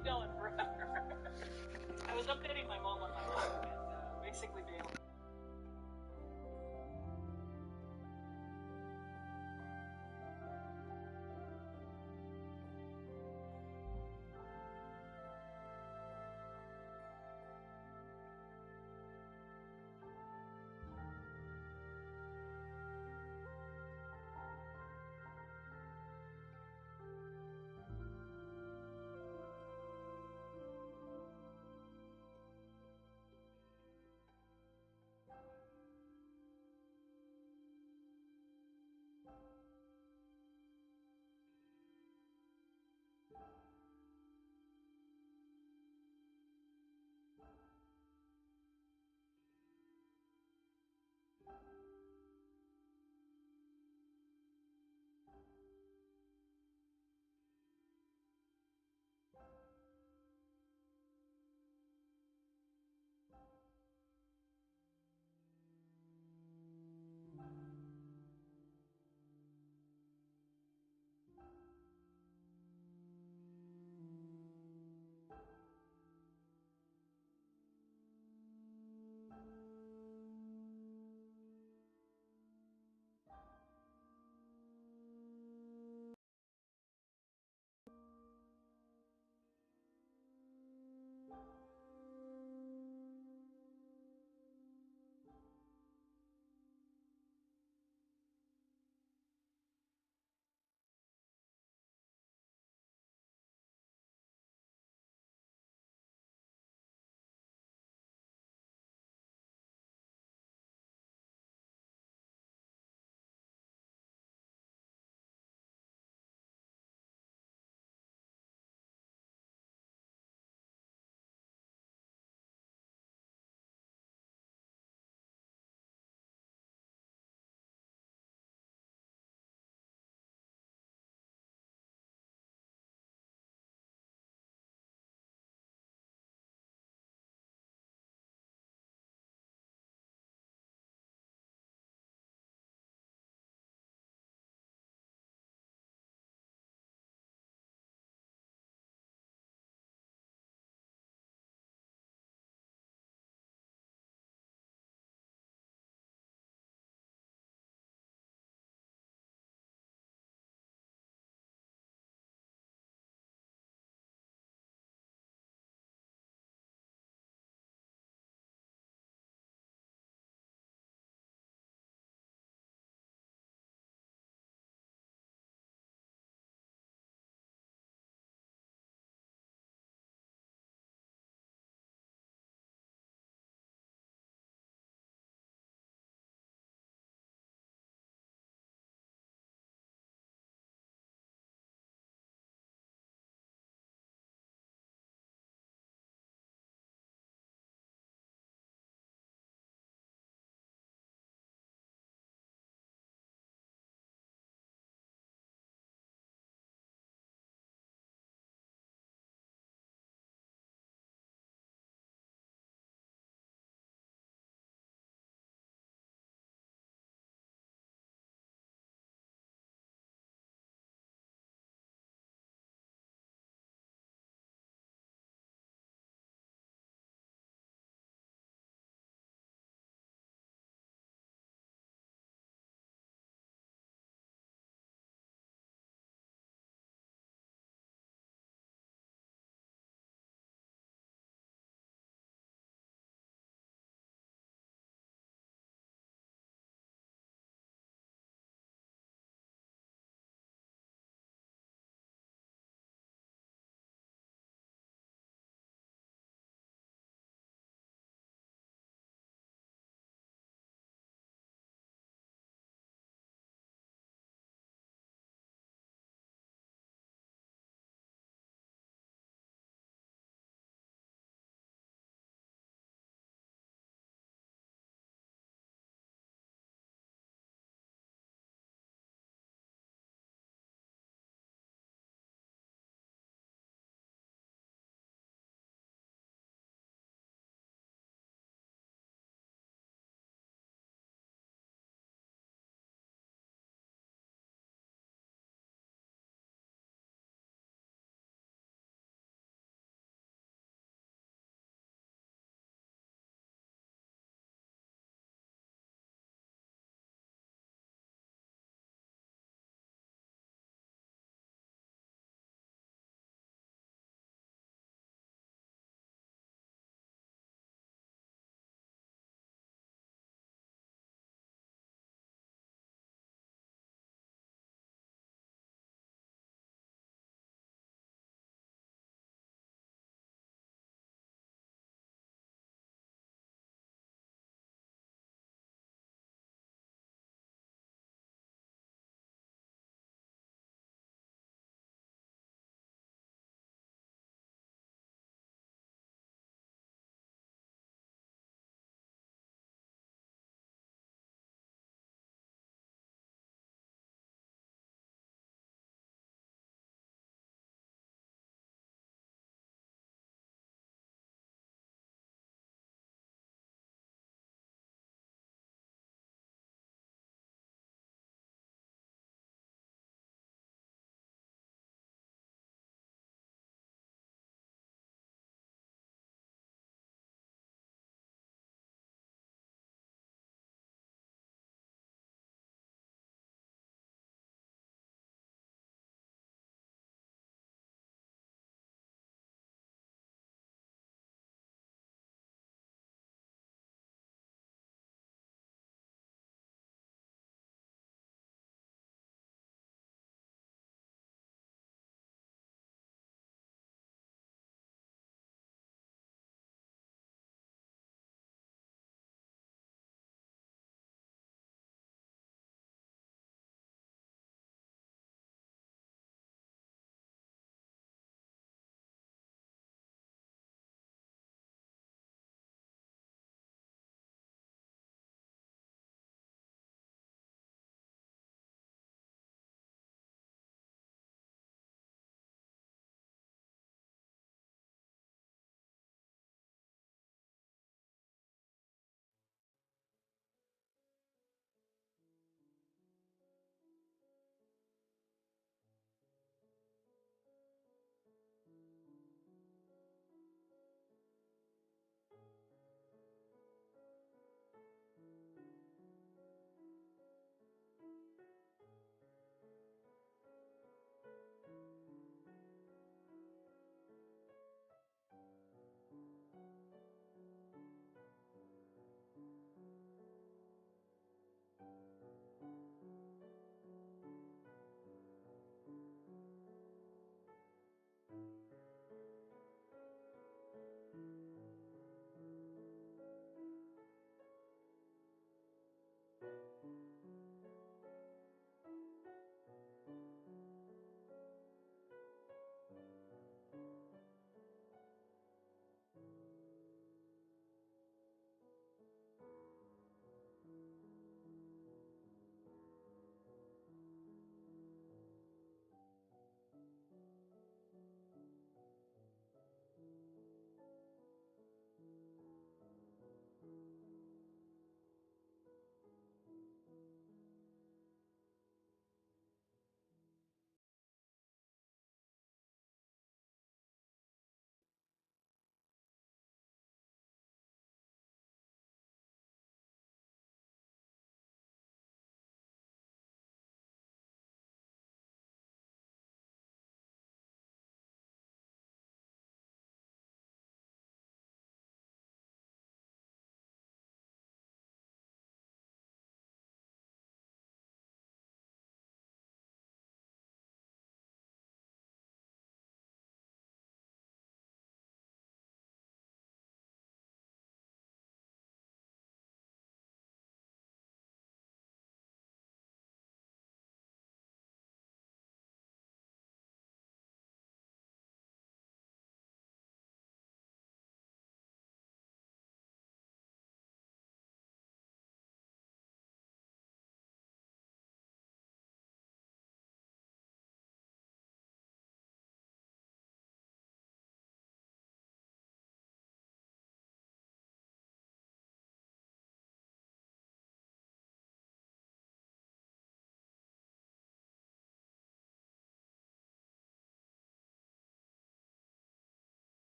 keep going forever. I was updating my mom on my life and basically bailing.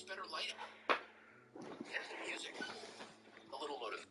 Better lighting. And the music. A little motive.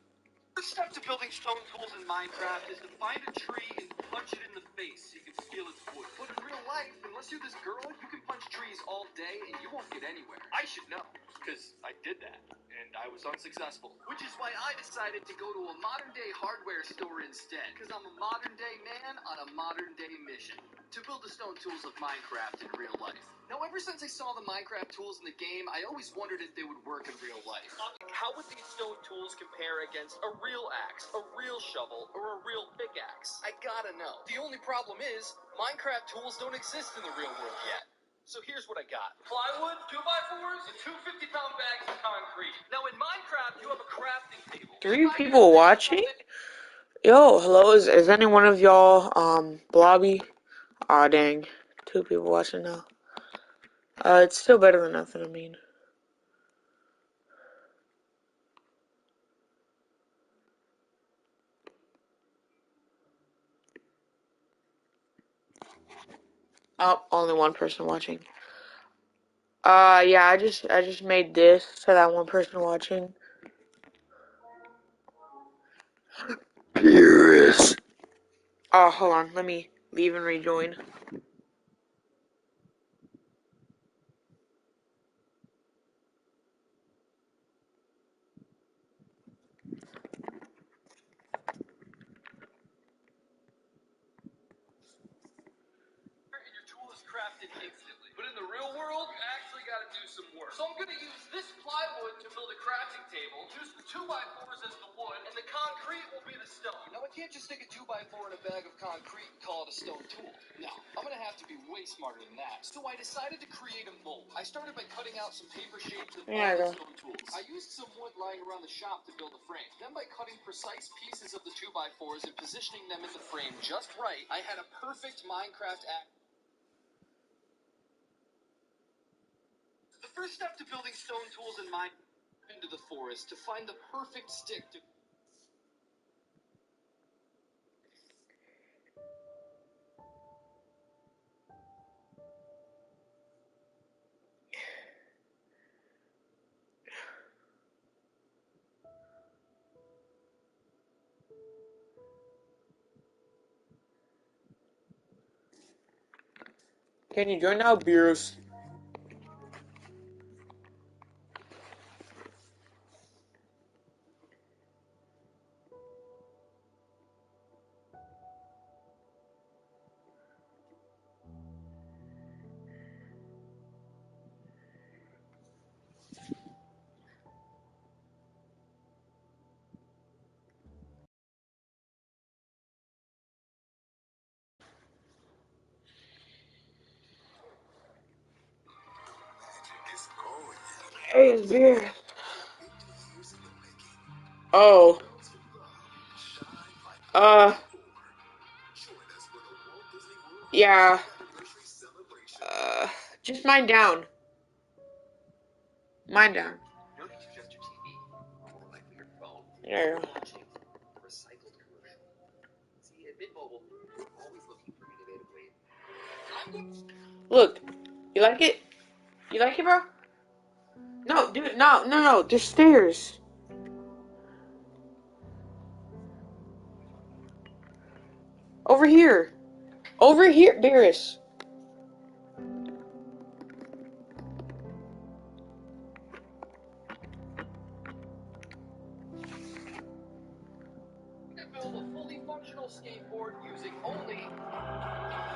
The step to building stone tools in Minecraft is to find a tree and punch it in the face so you can steal its wood. But in real life, unless you're this girl, you can punch trees all day and you won't get anywhere. I should know, because I did that, and I was unsuccessful. Which is why I decided to go to a modern-day hardware store instead, because I'm a modern-day man on a modern-day mission. To build the stone tools of Minecraft in real life. Now, ever since I saw the Minecraft tools in the game, I always wondered if they would work in real life. How would these stone tools compare against a real axe, a real shovel, or a real pickaxe? I gotta know. The only problem is, Minecraft tools don't exist in the real world yet. So here's what I got. Plywood, 2x4s, and two 50-pound bags of concrete. Now in Minecraft, you have a crafting table. 3 people watching? Yo, hello, is any one of y'all, Blobby? Aw, dang. 2 people watching now. It's still better than nothing, I mean. Oh, only 1 person watching. Yeah, I just made this to that 1 person watching. Pierce. Oh, hold on, let me leave and rejoin. And your tool is crafted instantly. But in the real world, you actually gotta do some work. So I'm gonna use this plywood to build a crafting table, use the 2x4s as the wood, and the concrete will be the stone. Now I can't just stick a 2x4 in a bag of concrete and call it a stone tool. No, I'm gonna have to be way smarter than that. So I decided to create a mold. I started by cutting out some paper shapes of all the stone tools. I used some wood lying around the shop to build a frame. Then by cutting precise pieces of the 2x4s and positioning them in the frame just right, I had a perfect Minecraft act. The first step to building stone tools in Minecraft into the forest to find the perfect stick to... Can you join now, Beers? Hey, it's Beers. Oh. Yeah. Just mine down. Mine down. No need to adjust your TV. More likely your phone. Yeah. Watching a recycled commercial. See, at Mint Mobile, we're always looking for innovative ways. Look. You like it? You like it, bro? No, dude, no. There's stairs. Over here. Over here, Beerus. little skateboard using only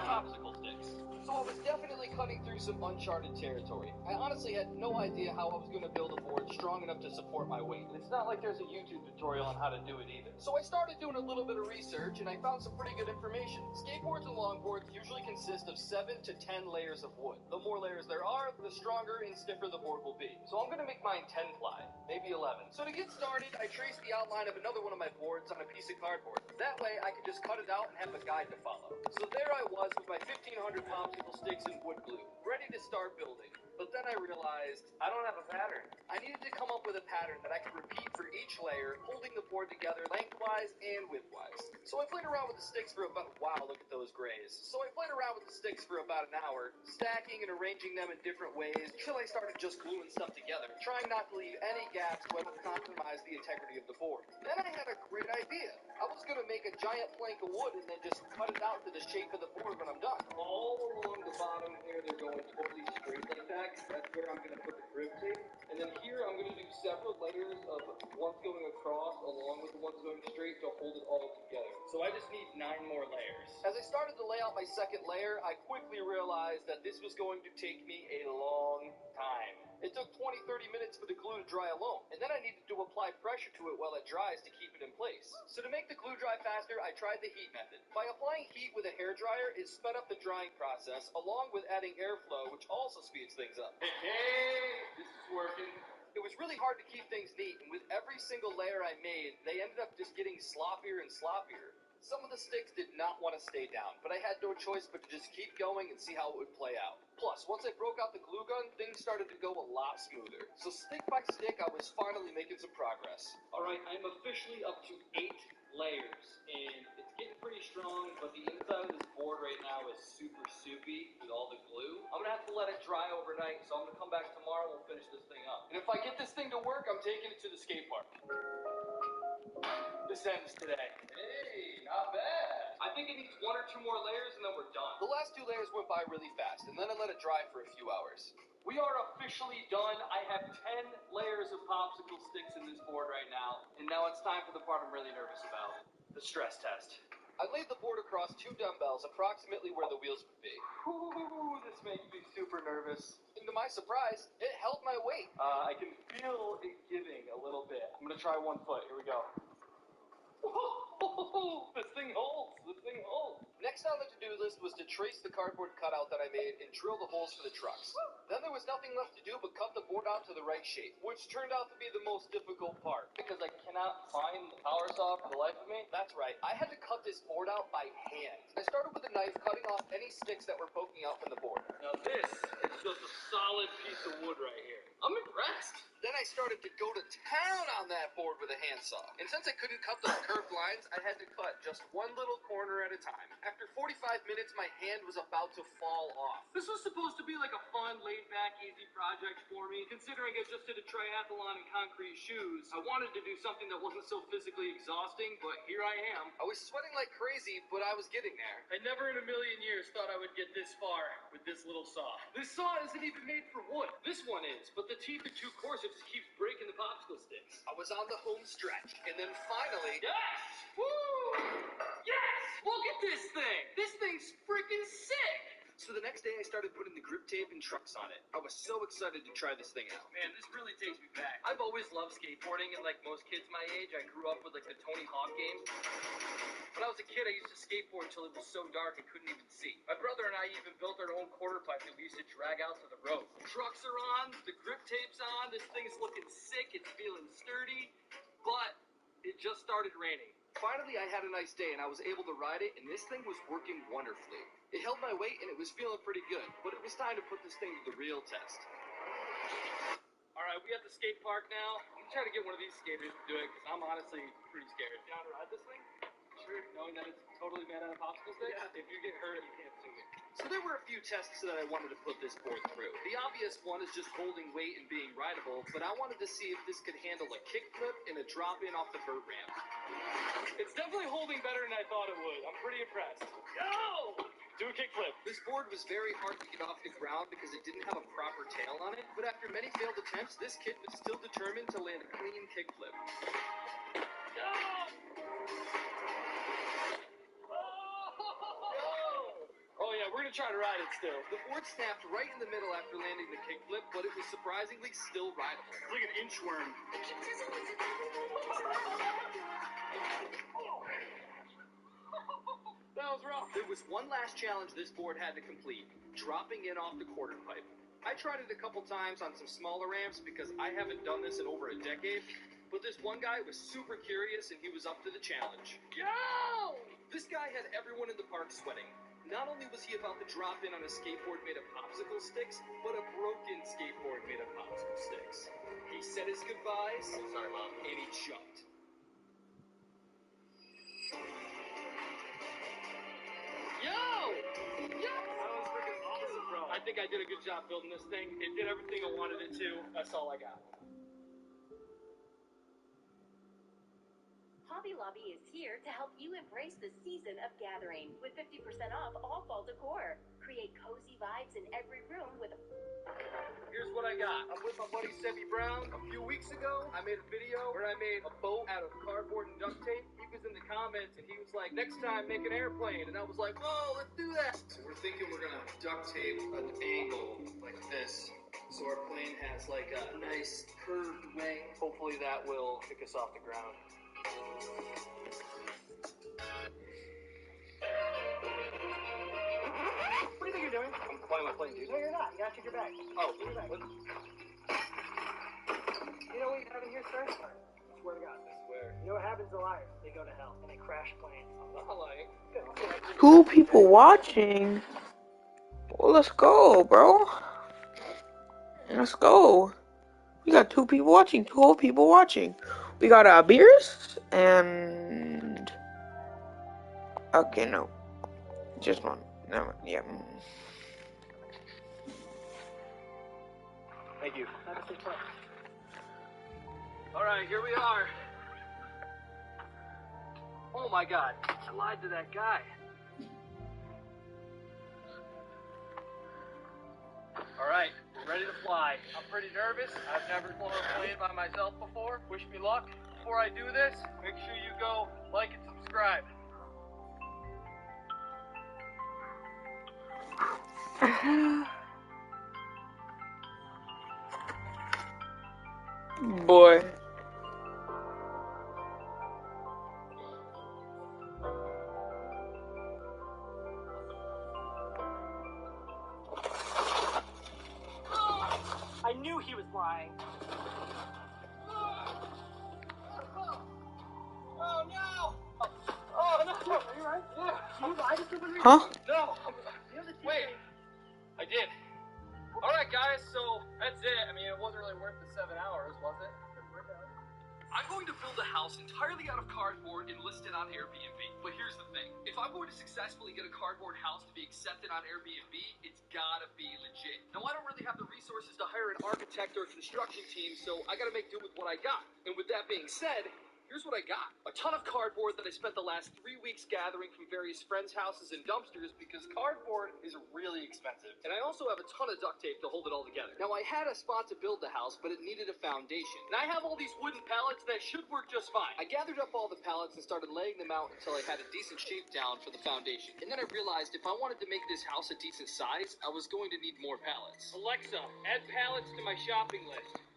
popsicle sticks. So I was definitely cutting through some uncharted territory. I honestly had no idea how I was going to build a board strong enough to support my weight. And it's not like there's a YouTube tutorial on how to do it either. So I started doing a little bit of research and I found some pretty good information. Skateboards and longboards usually consist of 7 to 10 layers of wood. The more layers there are, the stronger and stiffer the board will be. So I'm going to make mine 10 ply, maybe 11. So to get started, I traced the outline of another one of my boards on a piece of cardboard. That way I could just cut it out and have a guide to follow. So there I was with my 1,500 popsicle sticks and wood glue, ready to start building. But then I realized I don't have a pattern. I needed to come up with a pattern that I could repeat for each layer, holding the board together lengthwise and widthwise. So I played around with the sticks for about, wow, look at those grays. So I played around with the sticks for about an hour, stacking and arranging them in different ways until I started just gluing stuff together, trying not to leave any gaps so I don't compromise the integrity of the board. Then I had a great idea. I was going to make a giant plank of wood and then just cut it out to the shape of the board when I'm done. All along the bottom here, they're going totally straight like that. That's where I'm going to put the grip tape. And then here, I'm going to do several layers of ones going across along with the ones going straight to hold it all together. So I just need 9 more layers. As I started to lay out my second layer, I quickly realized that this was going to take me a long time. It took 20-30 minutes for the glue to dry alone, and then I needed to apply pressure to it while it dries to keep it in place. So to make the glue dry faster, I tried the heat method. By applying heat with a hairdryer, it sped up the drying process, along with adding airflow, which also speeds things up. Hey, this is working. It was really hard to keep things neat, and with every single layer I made, they ended up just getting sloppier and sloppier. Some of the sticks did not want to stay down, but I had no choice but to just keep going and see how it would play out. Plus, once I broke out the glue gun, things started to go a lot smoother. So stick by stick, I was finally making some progress. Alright, I'm officially up to 8 layers, and it's getting pretty strong, but the inside of this board right now is super soupy with all the glue. I'm gonna have to let it dry overnight, so I'm gonna come back tomorrow and we'll finish this thing up. And if I get this thing to work, I'm taking it to the skate park. This ends today. Hey, not bad. I think it needs 1 or 2 more layers and then we're done. The last 2 layers went by really fast, and then I let it dry for a few hours. We are officially done. I have 10 layers of popsicle sticks in this board right now, and now it's time for the part I'm really nervous about, the stress test. I laid the board across 2 dumbbells, approximately where the wheels would be. Ooh, this makes me super nervous. And to my surprise, it held my weight. I can feel it giving a little bit. I'm gonna try 1 foot. Here we go. This thing holds. This thing holds. Next on the to-do list was to trace the cardboard cutout that I made and drill the holes for the trucks. Then there was nothing left to do but cut the board out to the right shape, which turned out to be the most difficult part. Because I cannot find the power saw for the life of me. That's right. I had to cut this board out by hand. I started with a knife, cutting off any sticks that were poking out from the board. Now this is just a solid piece of wood right here. I'm impressed. Then I started to go to town on that board with a handsaw. And since I couldn't cut those curved lines, I had to cut just 1 little corner at a time. After 45 minutes, my hand was about to fall off. This was supposed to be like a fun, laid-back, easy project for me. Considering I just did a triathlon in concrete shoes, I wanted to do something that wasn't so physically exhausting, but here I am. I was sweating like crazy, but I was getting there. I never in a million years thought I would get this far with this little saw. This saw isn't even made for wood. This one is, but the teeth are too coarse. It just keeps breaking the popsicle sticks. I was on the home stretch, and then finally... Yes! Woo! Yes! Look at this thing! This thing's freaking sick! So the next day I started putting the grip tape and trucks on it. I was so excited to try this thing out. Man, this really takes me back. I've always loved skateboarding, and like most kids my age, I grew up with like the Tony Hawk games. When I was a kid, I used to skateboard until it was so dark I couldn't even see. My brother and I even built our own quarter pipe that we used to drag out to the road. The trucks are on, the grip tape's on, this thing's looking sick, it's feeling sturdy, but it just started raining. Finally, I had a nice day and I was able to ride it, and this thing was working wonderfully. It held my weight and it was feeling pretty good, but it was time to put this thing to the real test. Alright, we at the skate park now. I'm gonna try to get one of these skaters to do it, because I'm honestly pretty scared. Down to ride this thing? Sure, knowing that it's totally made out of popsicle sticks? Yeah. If you get hurt, you can't sue me. So there were a few tests that I wanted to put this board through. The obvious one is just holding weight and being rideable, but I wanted to see if this could handle a kickflip and a drop-in off the vert ramp. It's definitely holding better than I thought it would. I'm pretty impressed. Go! Do a kickflip. This board was very hard to get off the ground because it didn't have a proper tail on it, but after many failed attempts, this kid was still determined to land a clean kickflip. Go! gonna try to ride it still. The board snapped right in the middle after landing the kickflip, but it was surprisingly still rideable. It's like an inchworm. That was rough. There was one last challenge this board had to complete, dropping in off the quarter pipe. I tried it a couple times on some smaller ramps because I haven't done this in over a decade, but this one guy was super curious and he was up to the challenge. Go! This guy had everyone in the park sweating. Not only was he about to drop in on a skateboard made of popsicle sticks, but a broken skateboard made of popsicle sticks. He said his goodbyes. Sorry, Mom. And he jumped. Yo! Yo! That was freaking awesome, bro. I think I did a good job building this thing. It did everything I wanted it to. That's all I got. Hobby Lobby is here to help you embrace the season of gathering with 50% off all fall decor. Create cozy vibes in every room with a... Here's what I got. I'm with my buddy Sebby Brown. A few weeks ago, I made a video where I made a boat out of cardboard and duct tape. He was in the comments and he was like, next time make an airplane. And I was like, oh, let's do that. So we're thinking we're gonna duct tape an angle like this. So our plane has like a nice curved wing. Hopefully that will pick us off the ground. What do you think you're doing? I'm flying my plane, dude. No, you're not. You gotta check your bag. Oh, check your bag. What? You know what you have in here, sir? I swear to God. I swear. You know what happens to liars? They go to hell and they crash planes. I'm not lying. Good. 2 people watching. Well, let's go, bro. Let's go. We got 2 people watching. 2 whole people watching. We got beers and... Okay, no. Just one. No, yeah. Thank you. Have a safe flight. Alright, here we are. Oh my god, I lied to that guy. Alright, we're ready to fly. I'm pretty nervous. I've never flown a plane by myself before. Wish me luck. Before I do this, make sure you go like and subscribe. Boy. I knew he was lying. Oh no! Oh, no. Are you right? Yeah. Did you lie to somebody? Huh? No! You have the Wait, I did. Alright guys, so that's it. I mean, it wasn't really worth the 7 hours, was it? I'm going to build a house entirely out of cardboard and list it on Airbnb. But here's the thing. If I'm going to successfully get a cardboard house to be accepted on Airbnb, it's gotta be legit. Now, I don't really have the resources to hire an architect or a construction team, so I gotta make do with what I got. And with that being said, here's what I got. A ton of cardboard that I spent the last 3 weeks gathering from various friends' houses and dumpsters because cardboard is really expensive. And I also have a ton of duct tape to hold it all together. Now, I had a spot to build the house, but it needed a foundation. And I have all these wooden pallets that should work just fine. I gathered up all the pallets and started laying them out until I had a decent shape down for the foundation. And then I realized if I wanted to make this house a decent size, I was going to need more pallets. Alexa, add pallets to my shopping list.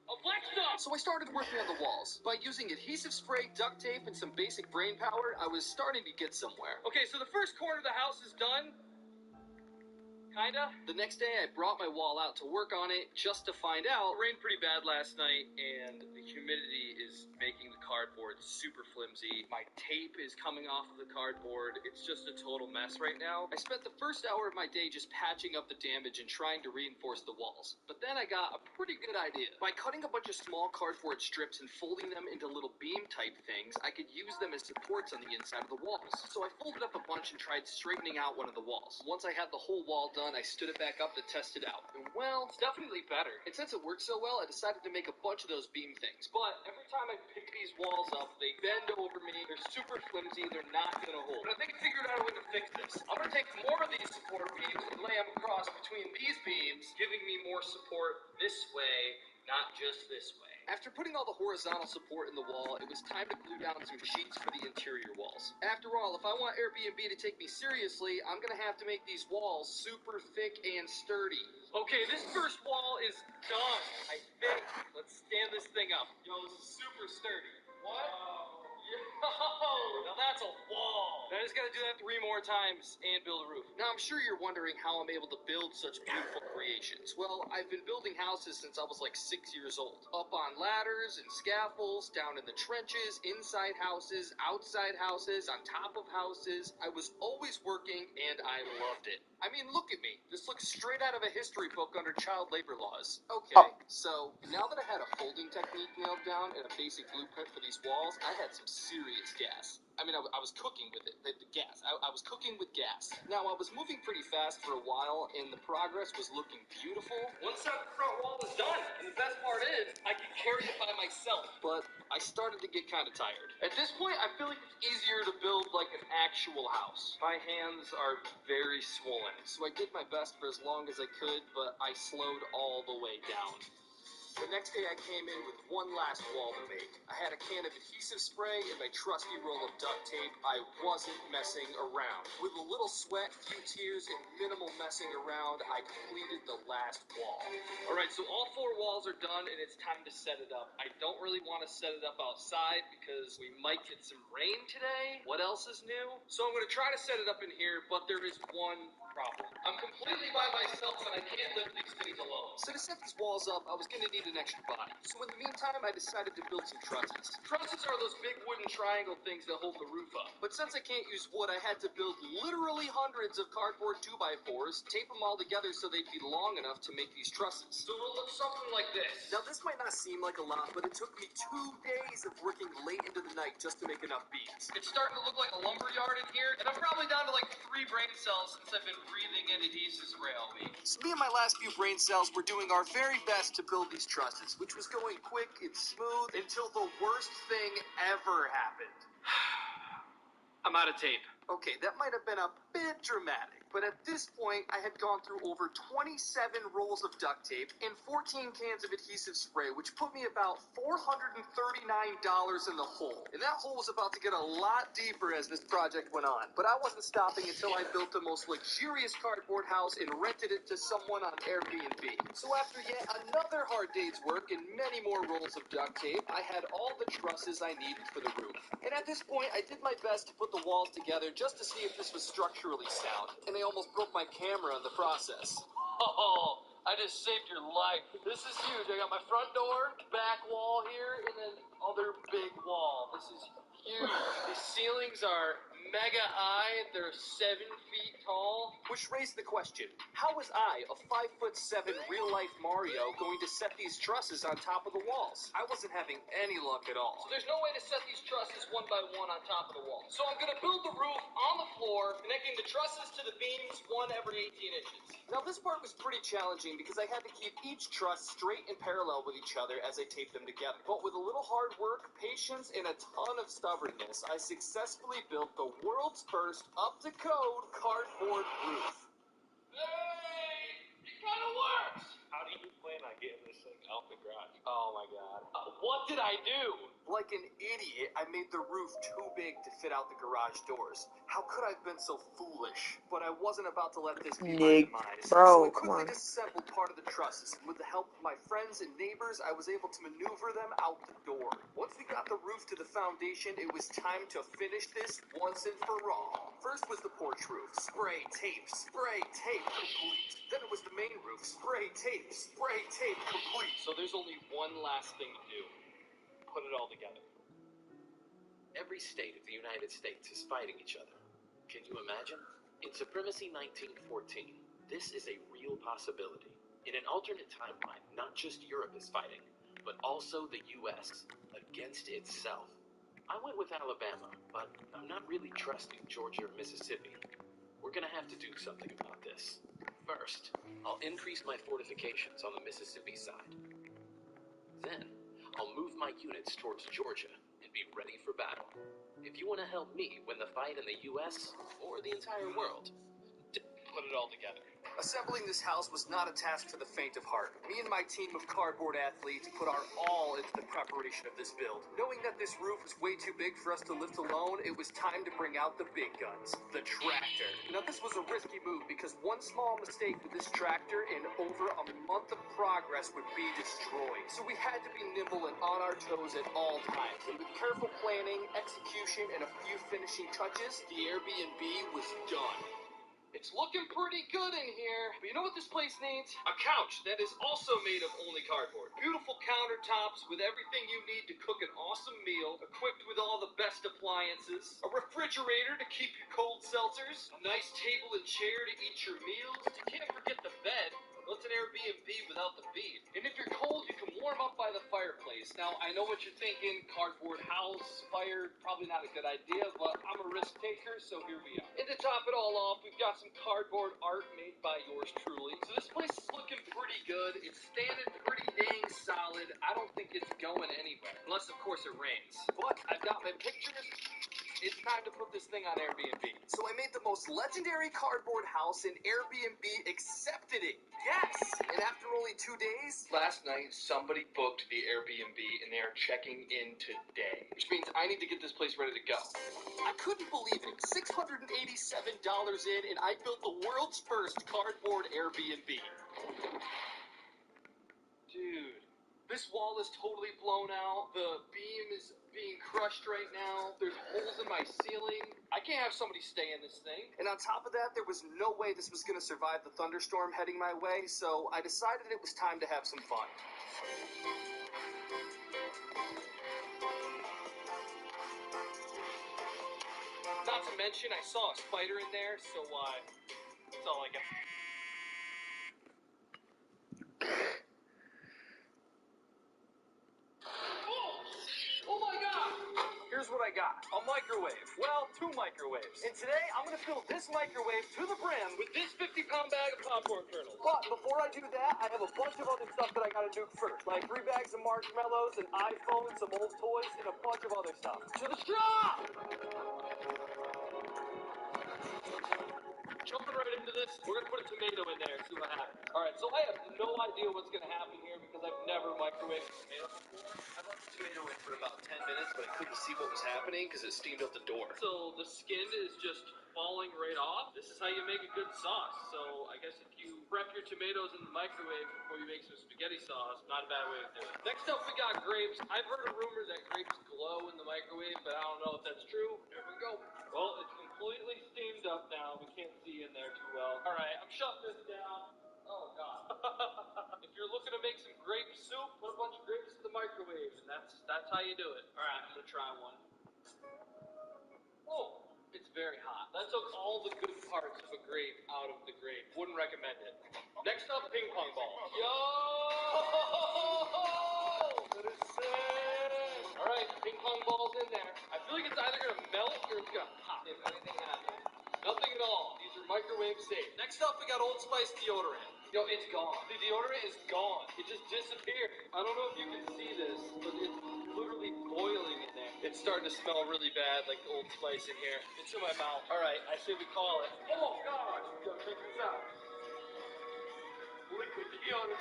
Alexa! So I started working on the walls. By using adhesive spray, duct tape, and some basic brain power, I was starting to get somewhere. Okay, so the first corner of the house is done. Kinda. The next day, I brought my wall out to work on it, just to find out it rained pretty bad last night, and the humidity is making the cardboard super flimsy. My tape is coming off of the cardboard. It's just a total mess right now. I spent the first hour of my day just patching up the damage and trying to reinforce the walls. But then I got a pretty good idea. By cutting a bunch of small cardboard strips and folding them into little beam-type things, I could use them as supports on the inside of the walls. So I folded up a bunch and tried straightening out one of the walls. Once I had the whole wall done, I stood it back up to test it out. And well, it's definitely better. And since it worked so well, I decided to make a bunch of those beam things. But every time I pick these walls up, they bend over me. They're super flimsy. They're not gonna hold. But I think I figured out a way to fix this. I'm gonna take more of these support beams and lay them across between these beams, giving giving me more support this way, not just this way. After putting all the horizontal support in the wall, it was time to glue down some sheets for the interior walls. After all, if I want Airbnb to take me seriously, I'm gonna have to make these walls super thick and sturdy. Okay, this first wall is done, I think. Let's stand this thing up. Yo, this is super sturdy. What? Yo, now that's a wall. I just gotta do that 3 more times and build a roof. Now I'm sure you're wondering how I'm able to build such beautiful creations. Well, I've been building houses since I was like 6 years old. Up on ladders and scaffolds, down in the trenches, inside houses, outside houses, on top of houses. I was always working and I loved it. I mean, look at me. This looks straight out of a history book under child labor laws. Okay, so now that I had a folding technique nailed down and a basic blueprint for these walls, I had some serious gas. I mean, I was cooking with it, the gas. I was cooking with gas. Now, I was moving pretty fast for a while, and the progress was looking beautiful. Once that front wall was done, and the best part is, I could carry it by myself. But I started to get kind of tired. At this point, I feel like it's easier to build like an actual house. My hands are very swollen, so I did my best for as long as I could, but I slowed all the way down. The next day I came in with one last wall to make. I had a can of adhesive spray and my trusty roll of duct tape. I wasn't messing around. With a little sweat, few tears, and minimal messing around, I completed the last wall. Alright, so all 4 walls are done and it's time to set it up. I don't really want to set it up outside because we might get some rain today. What else is new? So I'm going to try to set it up in here, but there is one problem. I'm completely by myself and I can't lift these things alone. So to set these walls up, I was going to need an extra body. So in the meantime, I decided to build some trusses. Trusses are those big wooden triangle things that hold the roof up. But since I can't use wood, I had to build literally hundreds of cardboard 2x4s, tape them all together so they'd be long enough to make these trusses. So it'll look something like this. Now this might not seem like a lot, but it took me 2 days of working late into the night just to make enough beams. It's starting to look like a lumber yard in here, and I'm probably down to like 3 brain cells since I've been breathing in adhesive spray all week. So me and my last few brain cells were doing our very best to build these trusses, which was going quick and smooth until the worst thing ever happened. I'm out of tape. Okay, that might have been a bit dramatic, but at this point, I had gone through over 27 rolls of duct tape and 14 cans of adhesive spray, which put me about $439 in the hole. And that hole was about to get a lot deeper as this project went on. But I wasn't stopping until I built the most luxurious cardboard house and rented it to someone on Airbnb. So after yet another hard day's work and many more rolls of duct tape, I had all the trusses I needed for the roof. And at this point, I did my best to put the walls together just to see if this was structurally sound, and I almost broke my camera in the process. Oh, I just saved your life. This is huge. I got my front door, back wall here, and then other big wall. This is huge. The ceilings are mega high. They're 7 feet tall. Which raised the question, how was I, a 5'7" real-life Mario, going to set these trusses on top of the walls? I wasn't having any luck at all. So there's no way to set these trusses one by one on top of the wall. So I'm going to build the roof on the floor, connecting the trusses to the beams, one every 18 inches. Now this part was pretty challenging because I had to keep each truss straight and parallel with each other as I taped them together. But with a little hard work, patience, and a ton of stubbornness, I successfully built the world's first up-to-code cardboard roof. Hey! It kind of works! How do you plan on getting this thing out the garage? Oh my god. What did I do? Like an idiot, I made the roof too big to fit out the garage doors. How could I have been so foolish? But I wasn't about to let this be my demise. So I come quickly on. disassembled part of the trusses. With the help of my friends and neighbors, I was able to maneuver them out the door. Once we got the roof to the foundation, it was time to finish this once and for all. First was the porch roof. Spray, tape, complete. Then it was the main roof. Spray, tape, complete. So there's only one last thing to do. Put it all together. Every state of the United States is fighting each other. Can you imagine? In Supremacy 1914, this is a real possibility. In an alternate timeline, not just Europe is fighting, but also the U.S. against itself. I went with Alabama, but I'm not really trusting Georgia or Mississippi. We're gonna have to do something about this. First, I'll increase my fortifications on the Mississippi side. Then, I'll move my units towards Georgia and be ready for battle. If you want to help me win the fight in the U.S. or the entire world, Put it all together. Assembling this house was not a task for the faint of heart. Me and my team of cardboard athletes put our all into the preparation of this build. Knowing that this roof was way too big for us to lift alone, it was time to bring out the big guns, the tractor. Now this was a risky move because one small mistake with this tractor and over a month of progress would be destroyed. So we had to be nimble and on our toes at all times. And with careful planning, execution, and a few finishing touches, the Airbnb was done. It's looking pretty good in here. But you know what this place needs? A couch that is also made of only cardboard. Beautiful countertops with everything you need to cook an awesome meal, equipped with all the best appliances, a refrigerator to keep your cold seltzers, a nice table and chair to eat your meals. You can't forget the bed. What's an Airbnb without the bead? And if you're cold, you can warm up by the fireplace. Now, I know what you're thinking. Cardboard house, fire, probably not a good idea, but I'm a risk taker, so here we are. And to top it all off, we've got some cardboard art made by yours truly. So this place is looking pretty good. It's standing pretty dang solid. I don't think it's going anywhere. Unless, of course, it rains. But I've got my pictures. It's time to put this thing on Airbnb. So I made the most legendary cardboard house, and Airbnb accepted it. Yes! And after only 2 days, last night somebody booked the Airbnb and they are checking in today. Which means I need to get this place ready to go. I couldn't believe it. $687 in and I built the world's first cardboard Airbnb. Dude. This wall is totally blown out. The beam is being crushed right now. There's holes in my ceiling. I can't have somebody stay in this thing. And on top of that, there was no way this was going to survive the thunderstorm heading my way, so I decided it was time to have some fun. Not to mention, I saw a spider in there, so that's all I got. Oh my god! Here's what I got. A microwave. Well, 2 microwaves. And today, I'm going to fill this microwave to the brim with this 50-pound bag of popcorn kernels. But before I do that, I have a bunch of other stuff that I got to nuke first. Like 3 bags of marshmallows, an iPhone, some old toys, and a bunch of other stuff. To the straw! Jumping right into this, we're going to put a tomato in there and see what happens. Alright, so I have no idea what's going to happen here because I've never microwaved a tomato before. I left the tomato in for about 10 minutes, but I couldn't see what was happening because it steamed out the door. So the skin is just falling right off. This is how you make a good sauce. So I guess if you prep your tomatoes in the microwave before you make some spaghetti sauce, not a bad way to do it. Next up, we got grapes. I've heard a rumor that grapes glow in the microwave, but I don't know if that's true. There we go. Well, it's completely steamed up now. We can't see in there too well. All right, I'm shutting this down. Oh, God. If you're looking to make some grape soup, put a bunch of grapes in the microwave, and that's how you do it. All right, I'm going to try one. Oh, it's very hot. That took all the good parts of a grape out of the grape. Wouldn't recommend it. Next up, ping pong balls. Yo! That is sick! All right, ping pong balls in there. I feel like it's either going to melt or it's going to pop if anything happens. Nothing at all. These are microwave safe. Next up, we got Old Spice deodorant. Yo, it's gone. The deodorant is gone. It just disappeared. I don't know if you can see this, but it's literally boiling in there. It's starting to smell really bad, like Old Spice in here. It's in my mouth. All right, I say we call it. Oh, gosh. Yo, check this out. Liquid deodorant.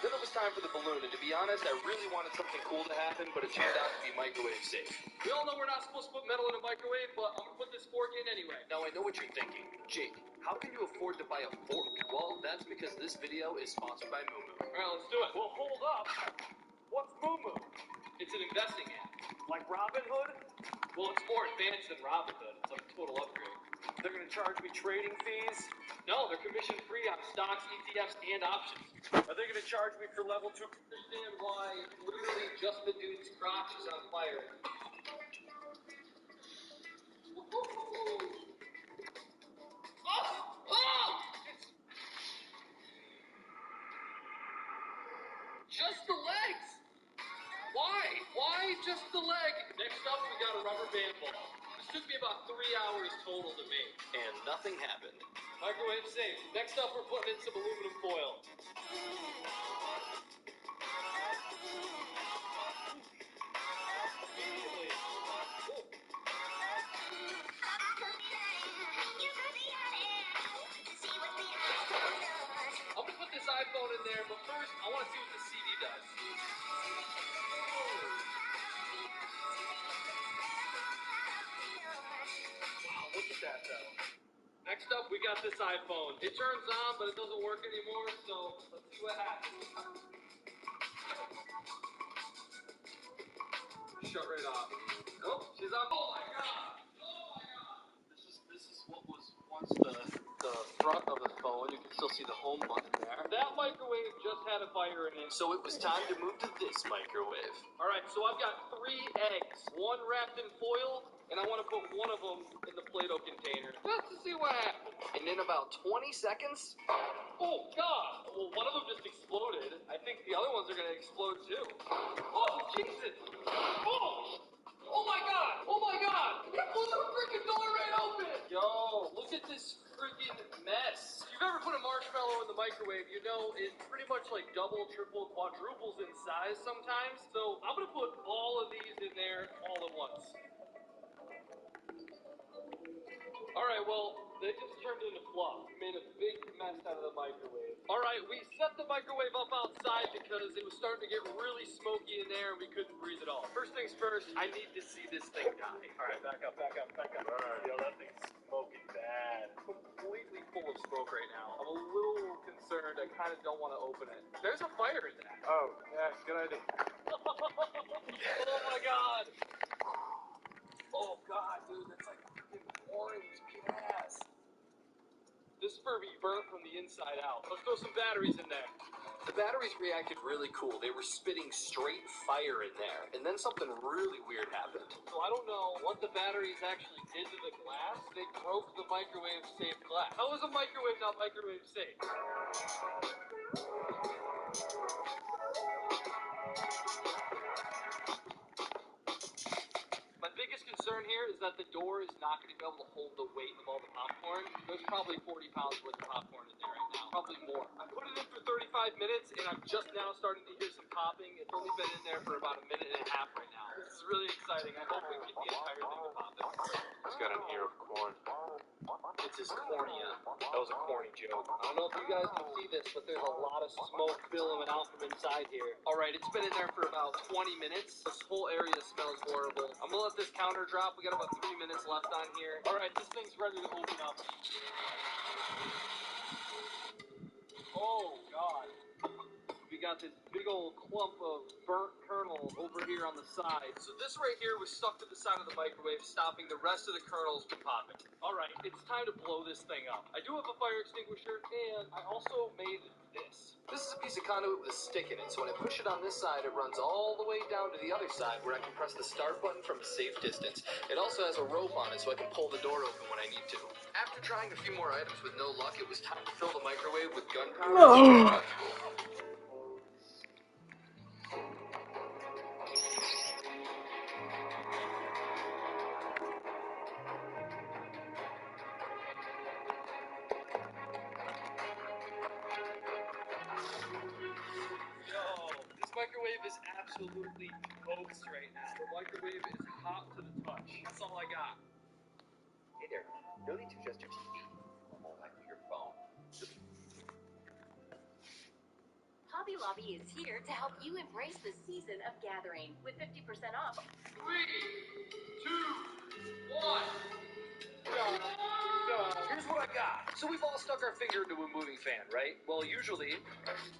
Then it was time for the balloon, and to be honest, I really wanted something cool to happen, but it turned out to be microwave safe. We all know we're not supposed to put metal in a microwave, but I'm gonna put this fork in anyway. Now I know what you're thinking. Jake, how can you afford to buy a fork? Well, that's because this video is sponsored by Moo Moo. Alright, let's do it. Well, hold up. What's Moo Moo? It's an investing app. Like Robinhood? Well, it's more advanced than Robinhood. It's like a total upgrade. They're gonna charge me trading fees? No, they're commission free on stocks, ETFs, and options. Are they going to charge me for level 2? Understand why literally just the dude's crotch is on fire. Just the legs! Why? Why just the leg? Next up, we got a rubber band ball. This took me about 3 hours total to make. And nothing happened. Microwave safe. Next up, we're putting in some aluminum foil. there, but first, I want to see what the CD does. Wow, look at that, though. Next up, we got this iPhone. It turns on, but it doesn't work anymore, so let's see what happens. Shut right off. Oh, she's on. Oh my god! Oh my god! This is what was once the front of the phone. You can still see the home button there. That microwave just had a fire in it. So it was time to move to this microwave. Alright, so I've got 3 eggs. One wrapped in foil, and I want to put one of them in the Play-Doh container. Just to see what happens. And in about 20 seconds, Oh god! Well, one of them just exploded. I think the other ones are gonna explode too. Oh, Jesus! Oh! Oh my god! Oh my god! It blew the freaking door right open! Yo, look at this freaking mess. If you've ever put a marshmallow in the microwave, you know it pretty much like double, triple, quadruples in size sometimes. So I'm gonna put all of these in there all at once. Alright, well, they just turned into fluff. Made a big mess out of the microwave. Alright, we set the microwave up outside because it was starting to get really smoky in there and we couldn't breathe at all. First things first, I need to see this thing die. Alright, back up. Yo, that thing's smoking bad. Completely full of smoke right now. I'm a little concerned. I kind of don't want to open it. There's a fire in that. Oh, yeah, good idea. Oh my god. Oh god, dude, that's like freaking orange gas. This Furby burnt from the inside out. Let's throw some batteries in there. the batteries reacted really cool. They were spitting straight fire in there. And then something really weird happened. So I don't know what the batteries actually did to the glass. They broke the microwave safe glass. How is a microwave not microwave safe? My biggest concern here is that the door is not going to be able to hold the weight of all the popcorn. There's probably 40 pounds worth of popcorn in there right now. Probably more. I put it in for 35 minutes, and I'm just now starting to hear some popping. It's only been in there for about a minute and a half right now. This is really exciting. I hope we get the entire thing to pop it. It's got an ear of corn. It's his cornea. That was a corny joke. I don't know if you guys can see this, but there's a lot of smoke billowing out from inside here. Alright, it's been in there for about 20 minutes. This whole area smells horrible. I'm gonna let this counter drop. We got about 3 minutes left on here. Alright, this thing's ready to open up. Oh, God. We got this big old clump of burnt kernel over here on the side. So this right here was stuck to the side of the microwave, stopping the rest of the kernels from popping. Alright, it's time to blow this thing up. I do have a fire extinguisher, and I also made this. This is a piece of conduit with a stick in it, so when I push it on this side, it runs all the way down to the other side where I can press the start button from a safe distance. It also has a rope on it so I can pull the door open when I need to. After trying a few more items with no luck, it was time to fill the microwave with gunpowder. No. This microwave is absolutely toast right now. The microwave is hot to the touch. That's all I got. Hey there, no need to adjust your TV. Hold back to your phone. Hobby Lobby is here to help you embrace the season of gathering with 50% off. 3, 2, 1. Here's what I got. So we've all stuck our finger into a moving fan, right? Well, usually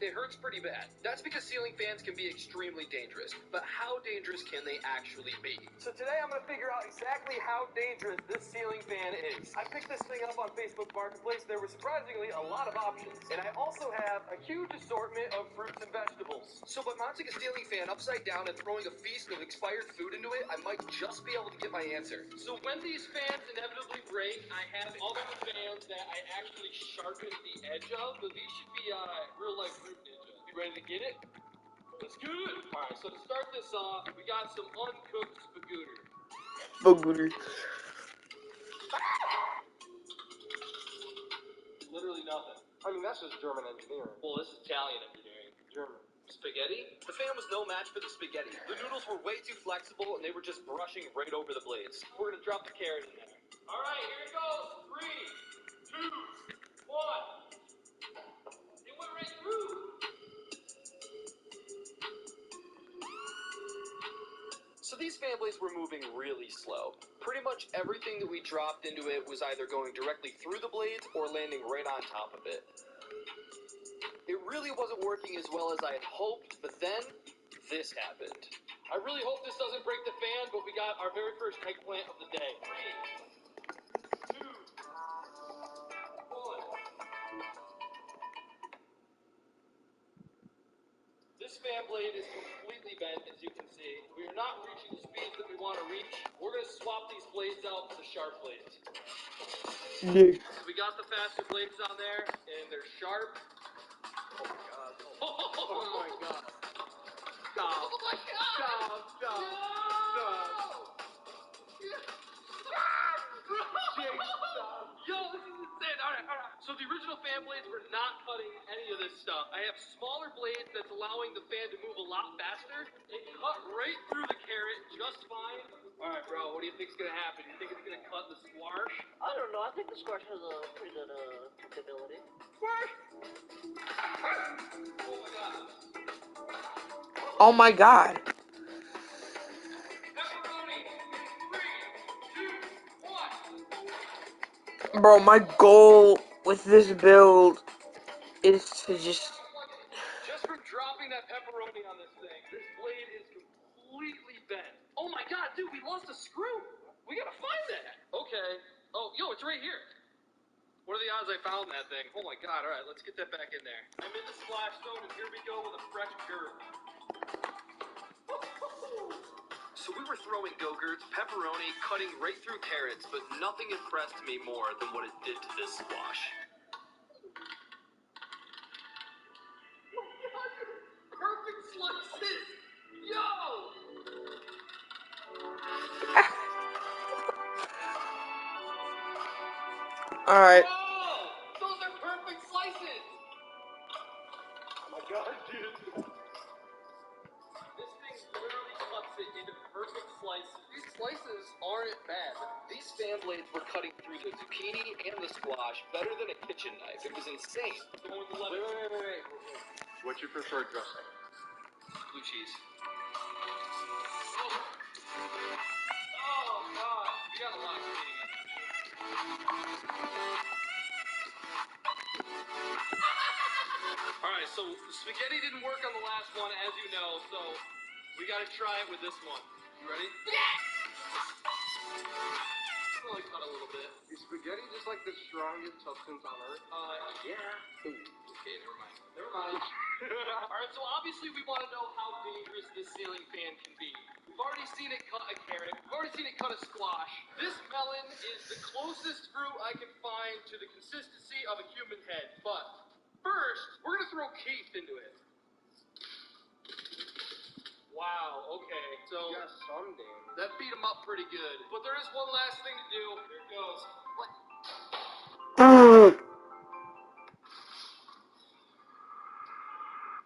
it hurts pretty bad. That's because ceiling fans can be extremely dangerous. But how dangerous can they actually be? So today I'm going to figure out exactly how dangerous this ceiling fan is. I picked this thing up on Facebook Marketplace. There were surprisingly a lot of options. And I also have a huge assortment of fruits and vegetables. So by mounting a ceiling fan upside down and throwing a feast of expired food into it, I might just be able to get my answer. So when these fans inevitably break, I have other fans that I actually sharpened the edge of. So these should be real life fruit ninja. You ready to get it? Let's get it! Alright, so to start this off, we got some uncooked spaghetti. Booger. Literally nothing. I mean, that's just German engineering. Well, this is Italian engineering. German. Spaghetti? The fan was no match for the spaghetti. The noodles were way too flexible, and they were just brushing right over the blades. We're gonna drop the carrot in there. Alright, here it goes. 3, 2, 1. It went right through. fan blades were moving really slow. Pretty much everything that we dropped into it was either going directly through the blades or landing right on top of it. It really wasn't working as well as I had hoped, but then this happened. I really hope this doesn't break the fan, but we got our very first eggplant of the day. 3, 2, 1. This fan blade is completely bent, as you can see. We are not reaching the speeds that we want to reach. We're going to swap these blades out for the sharp blades. Yeah. So we got the faster blades on there, and they're sharp. Oh my god. Oh my god. Stop. Oh my god. Stop. No. Stop. Jake, stop. Yo, this is insane. Alright. So the original fan blades were not cutting any of this stuff. I have smaller blades that's allowing the fan to move a lot faster. It cut right through the carrot just fine. Alright, bro, what do you think's gonna happen? You think it's gonna cut the squash? I don't know. I think the squash has a pretty good ability. Oh my god. Pepperoni. 3, 2, 1. Bro, my goal with this build is to just... Just from dropping that pepperoni on this thing, this blade is completely bent. Oh my god, dude, we lost a screw. We gotta find that. Okay. Oh, yo, it's right here. What are the odds I found that thing? Oh my god, alright, let's get that back in there. I'm in the splash zone, and here we go with a fresh girth. So we were throwing go-gurts, pepperoni, cutting right through carrots, but nothing impressed me more than what it did to this squash. Perfect slices! Yo! Alright. Whoa! Those are perfect slices! Oh my god, dude. This thing literally cuts it into perfect slices. These slices aren't bad. These fan blades were cutting through the zucchini and the squash better than a kitchen knife. It was insane. Going with the lettuce. Wait. What's your preferred dressing? Blue cheese. Oh god, we got a lot of cleaning up to do. Alright, so spaghetti didn't work on the last one, as you know, so we gotta try it with this one. You ready? Only cut a little bit. Is spaghetti just like the strongest substance on earth? Yeah. Okay, never mind. Alright, so obviously we want to know how dangerous this ceiling fan can be. We've already seen it cut a carrot. We've already seen it cut a squash. This melon is the closest fruit I can find to the consistency of a human head. But first, we're going to throw Keith into it. Wow, okay. So Yeah, some damn. that beat him up pretty good. But there is one last thing to do. Here it goes. What?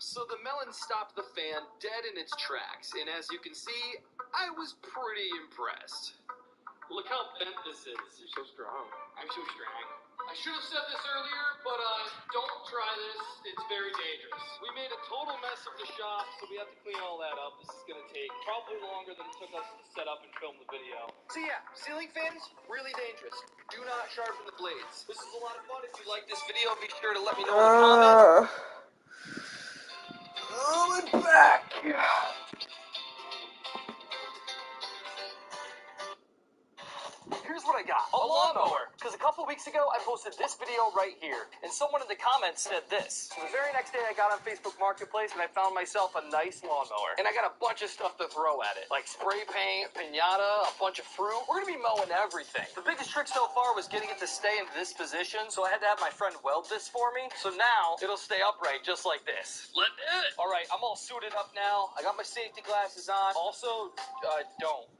So the melon stopped the fan dead in its tracks, and as you can see, I was pretty impressed. Look how bent this is. You're so strong. I'm so strong. I should have said this earlier, but don't try this. It's very dangerous. We made a total mess of the shop, so we have to clean all that up. This is going to take probably longer than it took us to set up and film the video. So yeah, ceiling fans, really dangerous. Do not sharpen the blades. This is a lot of fun. If you like this video, be sure to let me know in the comments. It's back. Here's what I got. A lawnmower. Because a couple weeks ago, I posted this video right here, and someone in the comments said this. So the very next day, I got on Facebook Marketplace, and I found myself a nice lawnmower. And I got a bunch of stuff to throw at it, like spray paint, piñata, a bunch of fruit. We're going to be mowing everything. The biggest trick so far was getting it to stay in this position, so I had to have my friend weld this for me. So now, it'll stay upright just like this. Let's do it. All right, I'm all suited up now. I got my safety glasses on. Also, don't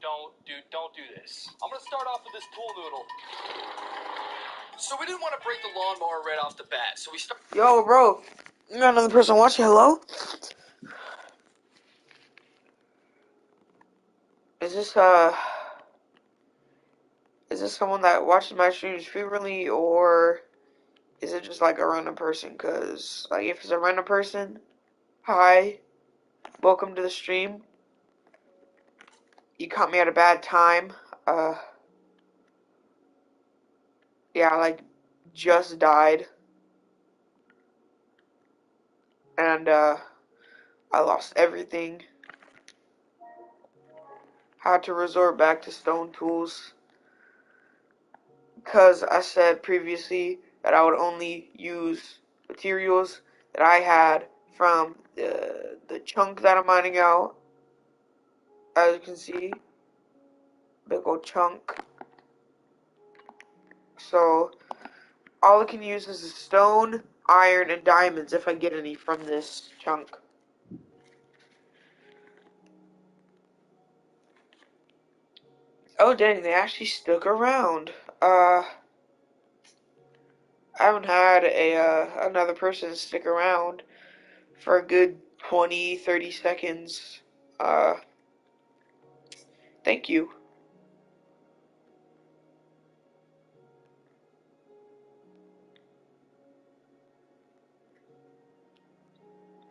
do this. I'm gonna start off with this pool noodle. So we didn't want to break the lawnmower right off the bat, so we started. Yo, bro. You got another person watching. Hello? Is this someone that watches my streams frequently, or is it just like a random person? Cause like if it's a random person, hi, welcome to the stream. you caught me at a bad time. Yeah, like, just died. And, I lost everything. Had to resort back to stone tools. Because I said previously that I would only use materials that I had from the chunk that I'm mining out. As you can see, big old chunk. So all I can use is stone, iron, and diamonds if I get any from this chunk. Oh dang, they actually stuck around. I haven't had another person stick around for a good 20-30 seconds. Thank you.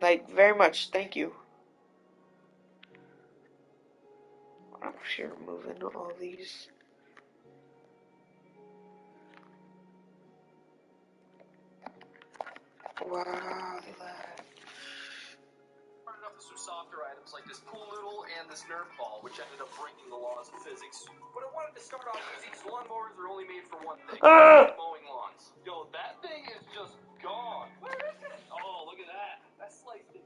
Like, very much, thank you. I'm sure removing all these. Wow, they left. Started up with some softer items like this pool noodle and this Nerf ball, which ended up breaking the laws of physics. But I wanted to start off easy, so lawnmowers are only made for one thing: mowing lawns. Yo, that thing is just gone. Where is it? Oh, look at that. That sliced it.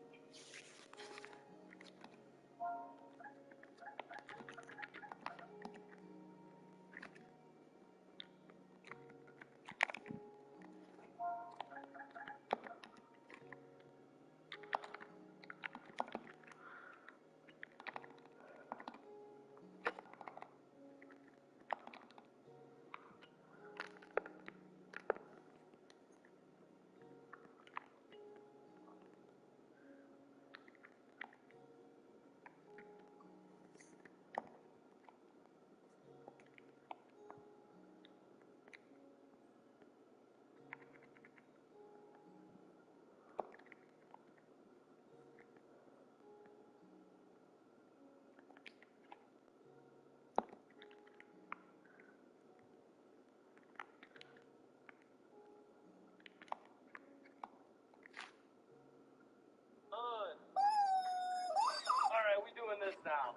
Alright, we doing this now.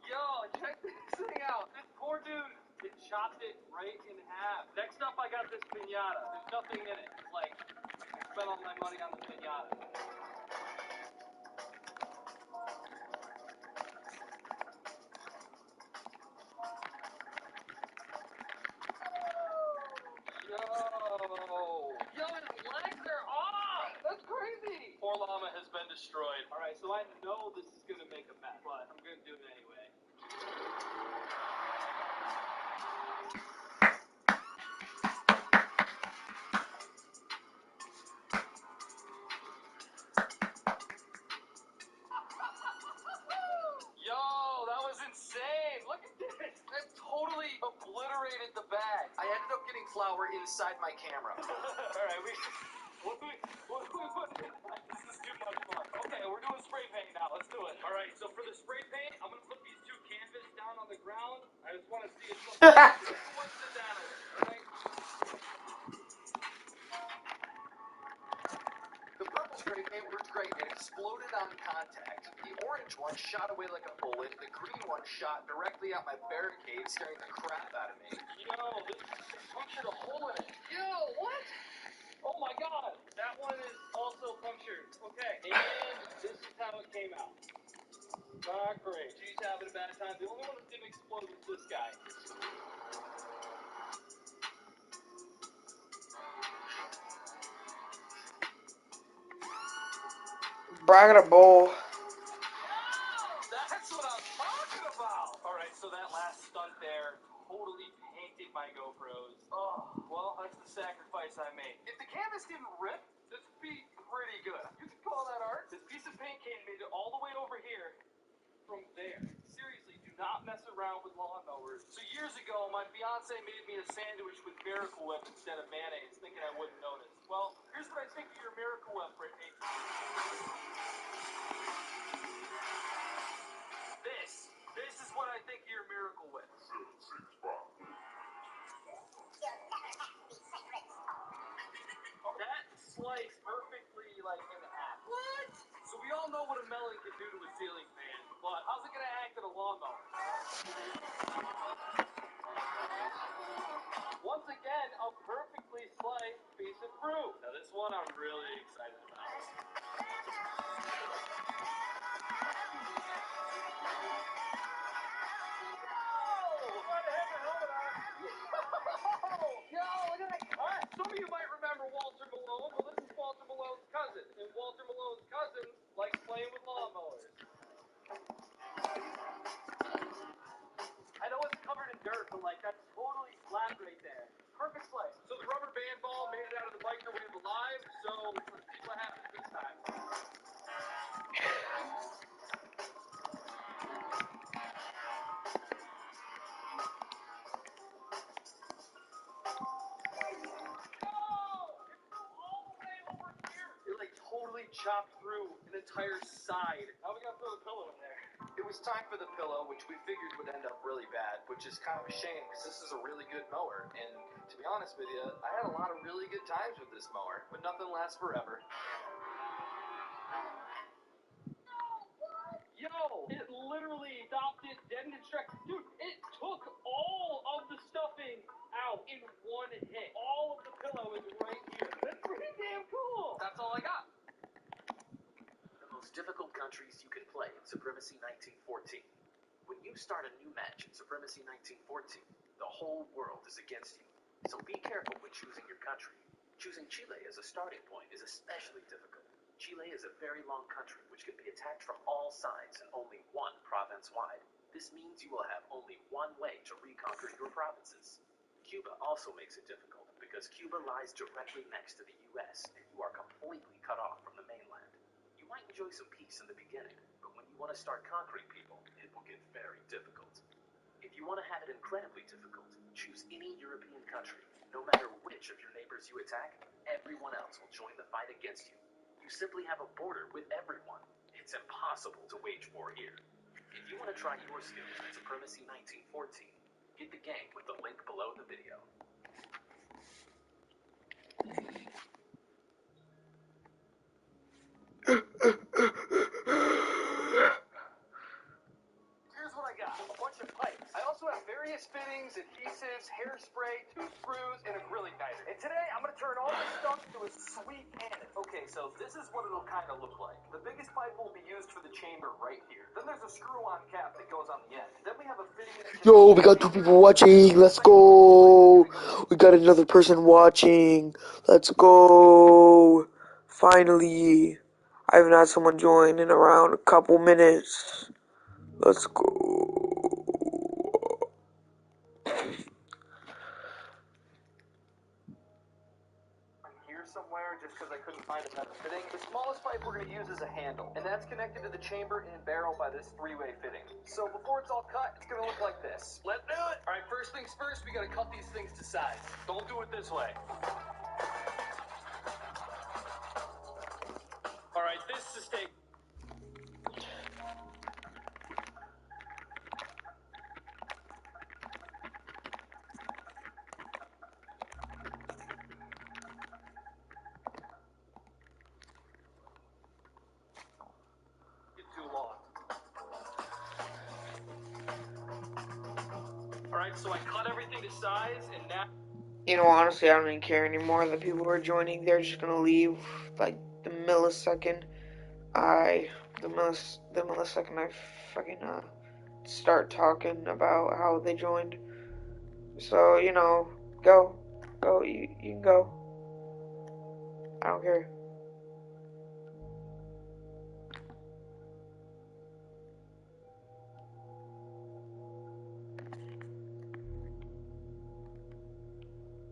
Yo, check this thing out. This poor dude, it chopped it right in half. Next up, I got this pinata. There's nothing in it. It's like, I spent all my money on the pinata. Yo, his legs are off! That's crazy! Poor llama has been destroyed. Alright, so I know this is gonna make a mess, but I'm gonna do it anyway. Yo, that was insane! Look at this! That totally obliterated the bag. I ended up getting flour inside my camera. Alright, what do we put in? This is too much fun. Okay, we're doing spray paint now. Let's do it. Alright, so for the spray paint, I'm gonna put these two canvas down on the ground. I just wanna see if something what's the data, alright? The purple spray paint worked great. It exploded on contact. The orange one shot away like a bullet. The green one shot directly at my barricade, scaring the crap out of me. Yo, this punctured a hole in it. Yo, what? Oh my god! That one is also came out. Not great. She's having a bad time. The only one that didn't explode was this guy. Bro, I got a bowl. That's what I'm talking about. All right, so that last stunt there totally painted my GoPros. Oh, well, that's the sacrifice I made. If the canvas didn't rip, this would be pretty good. You could call that art. This piece of paint came made it all the way over here from there. Seriously, do not mess around with lawnmowers. So years ago, my fiance made me a sandwich with Miracle Whip instead of mayonnaise, thinking I wouldn't notice. Well, here's what I think of your Miracle Whip, Brittany. This is what I think of your Miracle Whip. That sliced perfectly, like, in half. What? So we all know what a melon can do to a ceiling fan, but how's it gonna act in a lawnmower? Once again, a perfectly sliced piece of fruit. Now this one I'm really excited about. Yo, look at that cut! Some of you might remember Walter Malone. Well, this is Walter Malone's cousin, and Walter Malone's cousin likes playing with lawnmowers. I know it's covered in dirt, but like that's totally flat right there. Perfect slice. So the rubber band ball made it out of the microwave alive. So let's see what happens this time. It like totally chopped through an entire side. How are we gonna throw the pillow in there? It was time for the pillow, which we figured would end up really bad, which is kind of a shame because this is a really good mower. And to be honest with you, I had a lot of really good times with this mower, but nothing lasts forever. Yo, it literally stopped it dead in its tracks. Dude, it took all of the stuffing out in one hit. All of the pillow is right here. That's pretty damn cool. That's all I got. The most difficult countries you can play in Supremacy 1914. When you start a new match in Supremacy 1914, the whole world is against you. So be careful when choosing your country. Choosing Chile as a starting point is especially difficult. Chile is a very long country which can be attacked from all sides and only one province wide. This means you will have only one way to reconquer your provinces. Cuba also makes it difficult because Cuba lies directly next to the US and you are completely cut off from the mainland. You might enjoy some peace in the beginning, but when you want to start conquering people, it will get very difficult. If you want to have it incredibly difficult, choose any European country. No matter which of your neighbors you attack, everyone else will join the fight against you. You simply have a border with everyone. It's impossible to wage war here. If you want to try your skills in Supremacy 1914, get the game with the link below the video. Here's what I got. A bunch of pipes. I also have various fittings, adhesives, hairspray, tooth screws, and a grill igniter. And today, I'm going to turn all this stuff into a sweet cannon. Okay, so this is what it'll kind of look like. The biggest pipe will be used for the chamber right here. Then there's a screw-on cap that goes on the end. Then we have a fitting that Yo, we got 2 people watching. Let's go. We got another person watching. Let's go. Finally. I haven't had someone join in around a couple minutes. Let's go. here somewhere just because I couldn't find a better fitting. The smallest pipe we're going to use is a handle, and that's connected to the chamber and barrel by this three-way fitting. So before it's all cut, it's going to look like this. Let's do it! All right, first things first, we got to cut these things to size. Don't do it this way. All right, this is a steak. Too long. All right, so I cut everything to size, and now. You know, honestly, I don't even care anymore. The people who are joining, they're just gonna leave like the millisecond I the millisecond I fucking start talking about how they joined. So, you know, go, you can go. I don't care.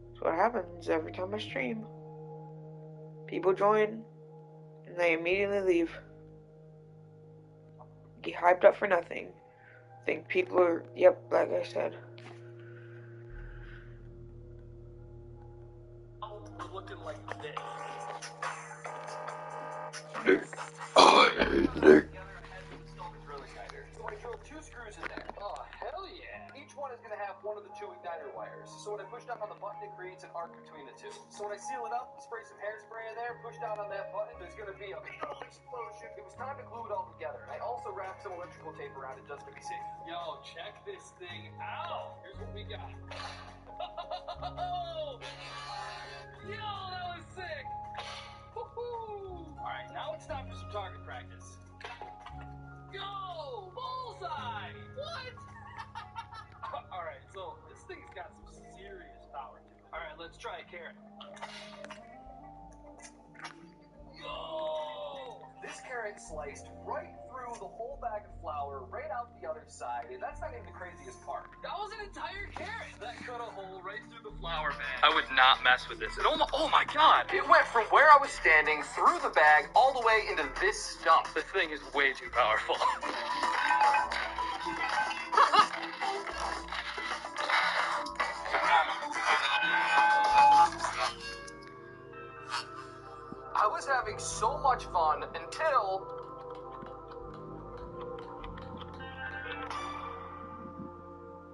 That's what happens every time I stream. People join, and they immediately leave. Get hyped up for nothing. Think people are, yep, like I said. We're looking like this. Nick. Oh, Nick. So I drilled 2 screws in there. Oh, hell yeah. Each one is going to have one of the 2 igniter wires. So when I push down on the button, it creates an arc between the 2. So when I seal it up, spray some hairspray in there, push down on that button, there's going to be a big old explosion. It was time to glue it all together. And I also wrapped some electrical tape around it just to be safe. Yo, check this thing out. Here's what we got. Yo, that was sick. Woohoo! Alright, now it's time for some target practice. Go! Bullseye! What? Alright, so this thing's got some serious power to it. Alright, let's try a carrot. Yo! This carrot sliced right through the whole bag of flour, right out the other side, and that's not even the craziest part. That was an entire carrot! That cut a hole right through the flour bag. I would not mess with this. Oh my god! It went from where I was standing, through the bag, all the way into this stump. This thing is way too powerful. I was having so much fun until...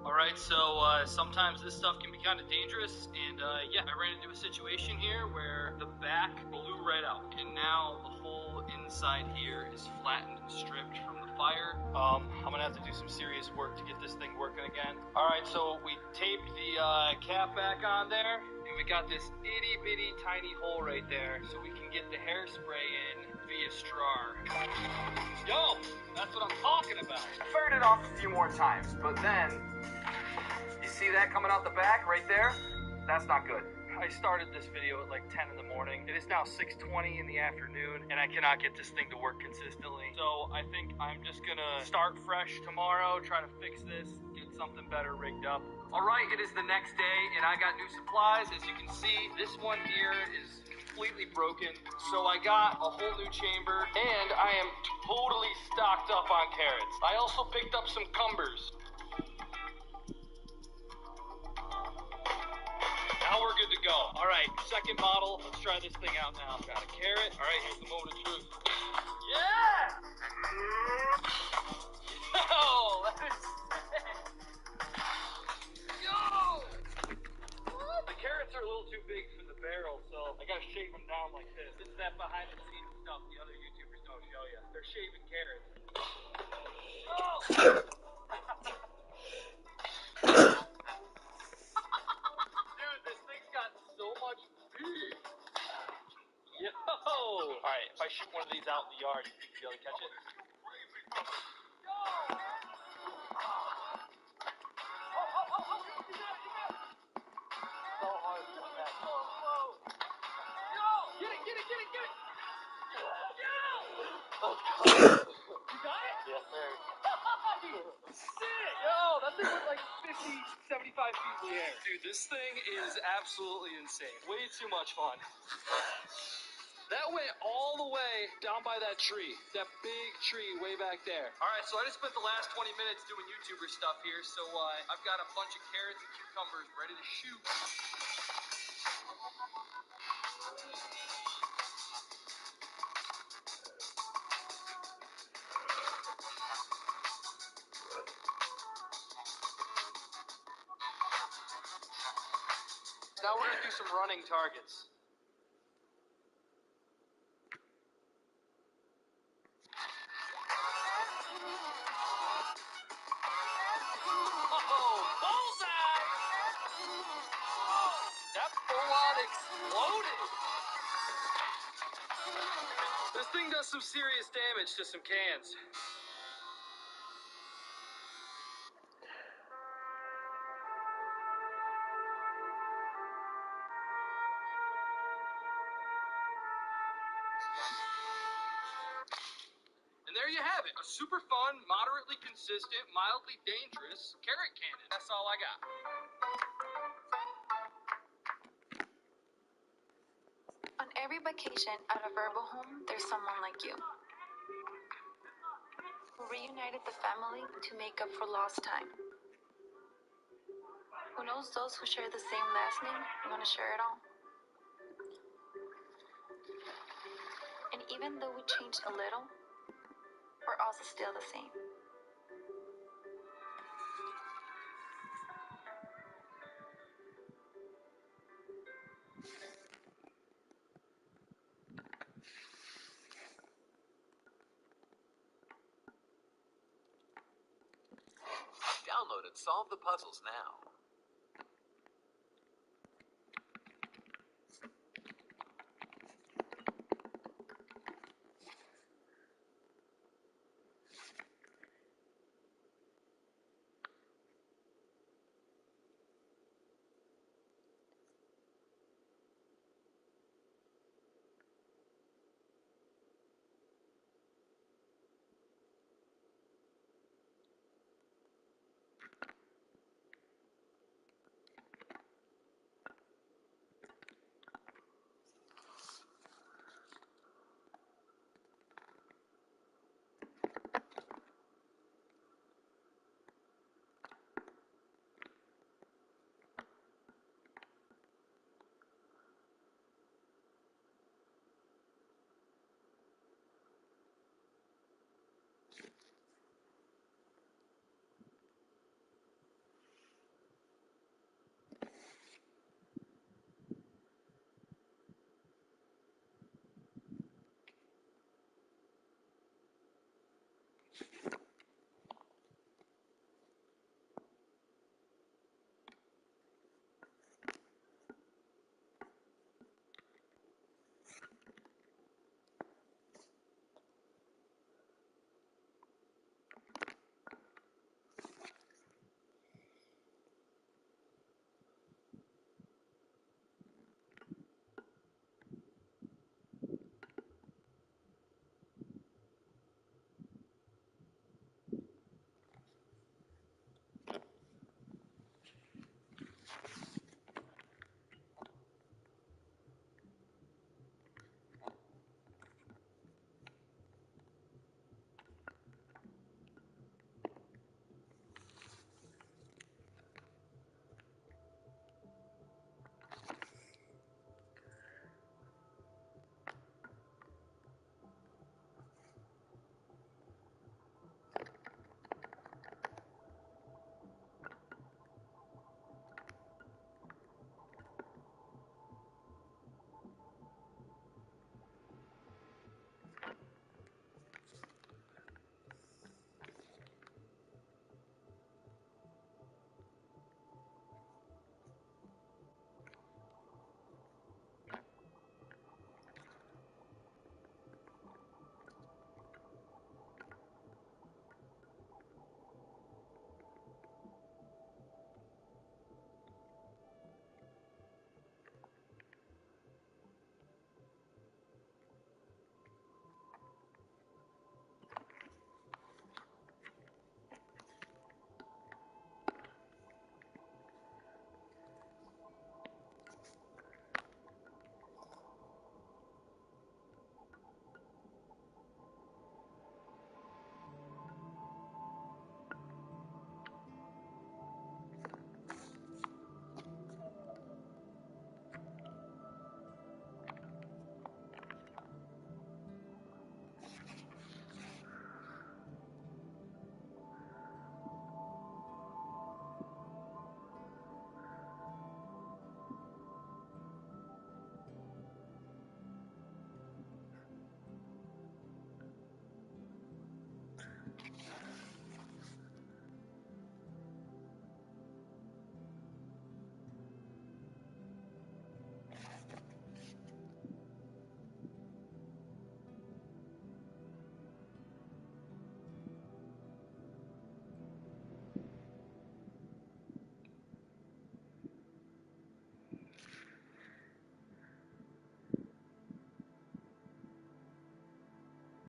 Alright, so sometimes this stuff can be kind of dangerous, and yeah, I ran into a situation here where the back blew right out, and now the whole inside here is flattened and stripped from the fire. I'm gonna have to do some serious work to get this thing working again. Alright, so we taped the cap back on there, and we got this itty bitty tiny hole right there, so we can get the hairspray in via straw. Yo, that's what I'm talking about. I fired it off a few more times, but then... You see that coming out the back right there? That's not good. I started this video at like 10 in the morning. It is now 6:20 in the afternoon, and I cannot get this thing to work consistently. So I think I'm just gonna start fresh tomorrow, try to fix this, get something better rigged up. All right, it is the next day, and I got new supplies. As you can see, this one here is completely broken. So I got a whole new chamber, and I am totally stocked up on carrots. I also picked up some cumbers. Now we're good to go. All right, second model. Let's try this thing out now. Got a carrot. All right, here's the moment of truth. Yeah! Yo, that is sick. Yo! The carrots are a little too big for the barrel, so I gotta shave them down like this. This is that behind the scenes stuff the other YouTubers don't show you. They're shaving carrots. Oh! Yo! Alright, if I shoot one of these out in the yard, you think you'll be able to catch it? So hard to catch. Yo! Get it! Yo! You got it? Yes, sir. Sick! Yo, that thing went like 50, 75 feet in the air. Dude, this thing is absolutely insane. Way too much fun. That went all the way down by that tree. That big tree way back there. Alright, so I just spent the last 20 minutes doing YouTuber stuff here, so I've got a bunch of carrots and cucumbers ready to shoot. Now we're gonna do some running targets. Oh, bullseye! That full-on exploded. This thing does some serious damage to some cans. And there you have it, a super fun, moderately consistent, mildly dangerous carrot cannon. That's all I got. On every vacation at a Verbo home, there's someone like you who reunited the family to make up for lost time. Who knows those who share the same last name want to share it all. And even though we changed a little, we're also still the same. Download and solve the puzzles now.